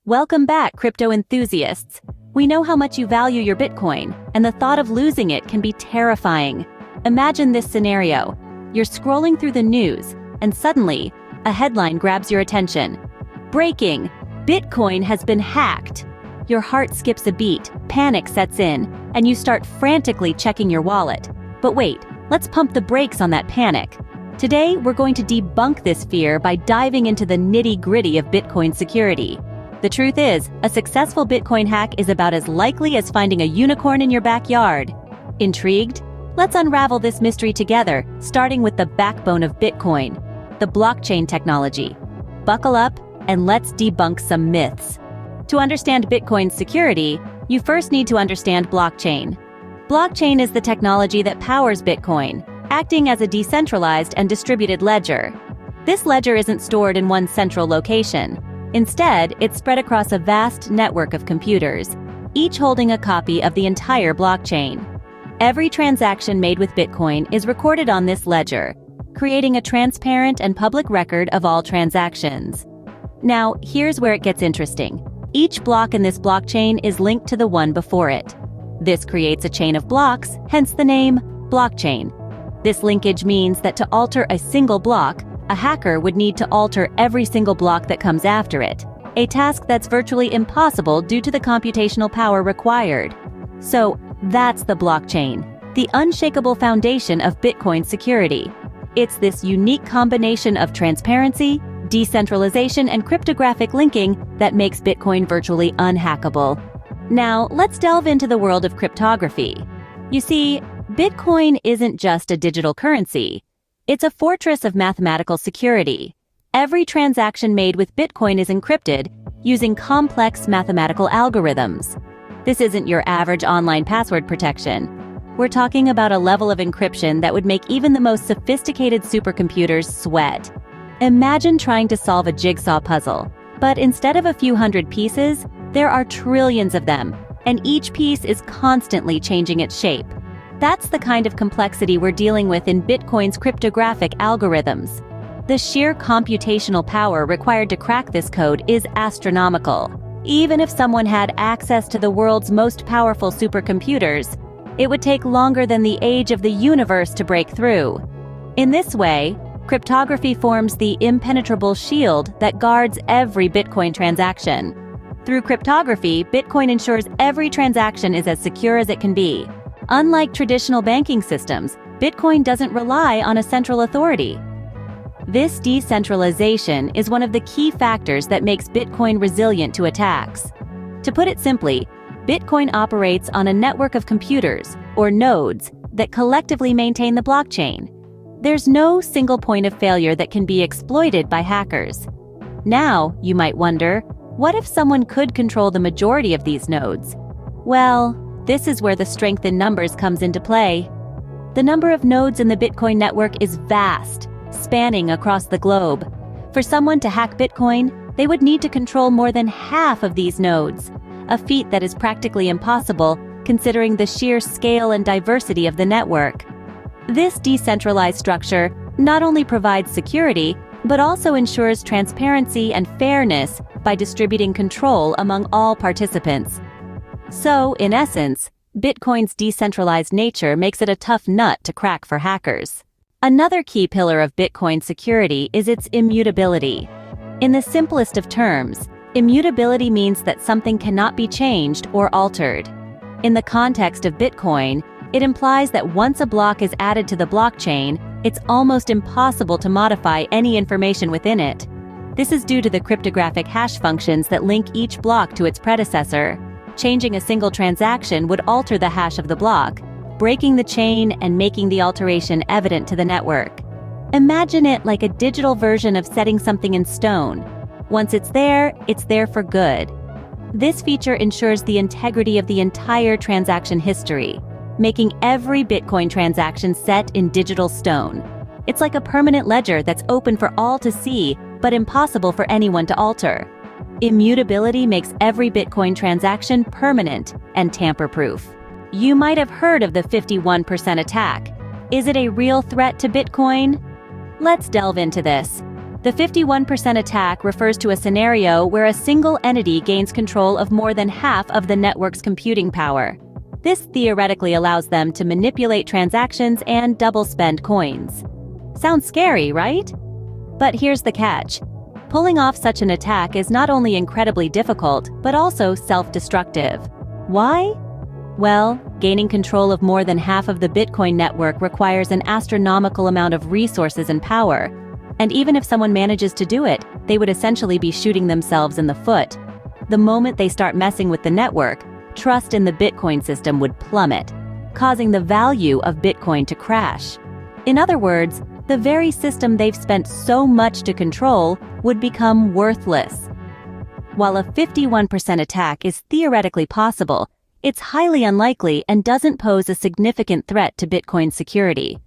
Welcome back, crypto enthusiasts. We know how much you value your Bitcoin, and the thought of losing it can be terrifying. Imagine this scenario. You're scrolling through the news, and suddenly, a headline grabs your attention. Breaking! Bitcoin has been hacked! Your heart skips a beat, panic sets in, and you start frantically checking your wallet. But wait, let's pump the brakes on that panic. Today, we're going to debunk this fear by diving into the nitty-gritty of Bitcoin security. The truth is, a successful Bitcoin hack is about as likely as finding a unicorn in your backyard. Intrigued? Let's unravel this mystery together, starting with the backbone of Bitcoin, the blockchain technology. Buckle up, and let's debunk some myths. To understand Bitcoin's security, you first need to understand blockchain. Blockchain is the technology that powers Bitcoin, acting as a decentralized and distributed ledger. This ledger isn't stored in one central location. Instead, it's spread across a vast network of computers, each holding a copy of the entire blockchain. Every transaction made with Bitcoin is recorded on this ledger, creating a transparent and public record of all transactions. Now, here's where it gets interesting. Each block in this blockchain is linked to the one before it. This creates a chain of blocks, hence the name blockchain. This linkage means that to alter a single block, a hacker would need to alter every single block that comes after it, a task that's virtually impossible due to the computational power required. So, that's the blockchain, the unshakable foundation of Bitcoin security. It's this unique combination of transparency, decentralization, and cryptographic linking that makes Bitcoin virtually unhackable. Now, let's delve into the world of cryptography. You see, Bitcoin isn't just a digital currency. It's a fortress of mathematical security. Every transaction made with Bitcoin is encrypted using complex mathematical algorithms. This isn't your average online password protection. We're talking about a level of encryption that would make even the most sophisticated supercomputers sweat. Imagine trying to solve a jigsaw puzzle, but instead of a few hundred pieces, there are trillions of them, and each piece is constantly changing its shape. That's the kind of complexity we're dealing with in Bitcoin's cryptographic algorithms. The sheer computational power required to crack this code is astronomical. Even if someone had access to the world's most powerful supercomputers, it would take longer than the age of the universe to break through. In this way, cryptography forms the impenetrable shield that guards every Bitcoin transaction. Through cryptography, Bitcoin ensures every transaction is as secure as it can be. Unlike traditional banking systems, Bitcoin doesn't rely on a central authority. This decentralization is one of the key factors that makes Bitcoin resilient to attacks. To put it simply, Bitcoin operates on a network of computers, or nodes, that collectively maintain the blockchain. There's no single point of failure that can be exploited by hackers. Now, you might wonder, what if someone could control the majority of these nodes? Well, this is where the strength in numbers comes into play. The number of nodes in the Bitcoin network is vast, spanning across the globe. For someone to hack Bitcoin, they would need to control more than half of these nodes, a feat that is practically impossible considering the sheer scale and diversity of the network. This decentralized structure not only provides security, but also ensures transparency and fairness by distributing control among all participants. So, in essence, Bitcoin's decentralized nature makes it a tough nut to crack for hackers. Another key pillar of Bitcoin security is its immutability. In the simplest of terms, immutability means that something cannot be changed or altered. In the context of Bitcoin, it implies that once a block is added to the blockchain, it's almost impossible to modify any information within it. This is due to the cryptographic hash functions that link each block to its predecessor. Changing a single transaction would alter the hash of the block, breaking the chain and making the alteration evident to the network. Imagine it like a digital version of setting something in stone. Once it's there for good. This feature ensures the integrity of the entire transaction history, making every Bitcoin transaction set in digital stone. It's like a permanent ledger that's open for all to see, but impossible for anyone to alter. Immutability makes every Bitcoin transaction permanent and tamper-proof. You might have heard of the 51% attack. Is it a real threat to Bitcoin? Let's delve into this. The The 51% attack refers to a scenario where a single entity gains control of more than half of the network's computing power. This theoretically allows them to manipulate transactions and double-spend coins. Sounds scary, right? But here's the catch. Pulling off such an attack is not only incredibly difficult, but also self-destructive. Why? Well, gaining control of more than half of the Bitcoin network requires an astronomical amount of resources and power. And even if someone manages to do it, they would essentially be shooting themselves in the foot. The moment they start messing with the network, trust in the Bitcoin system would plummet, causing the value of Bitcoin to crash. In other words, the very system they've spent so much to control would become worthless. While a 51% attack is theoretically possible, it's highly unlikely and doesn't pose a significant threat to Bitcoin's security.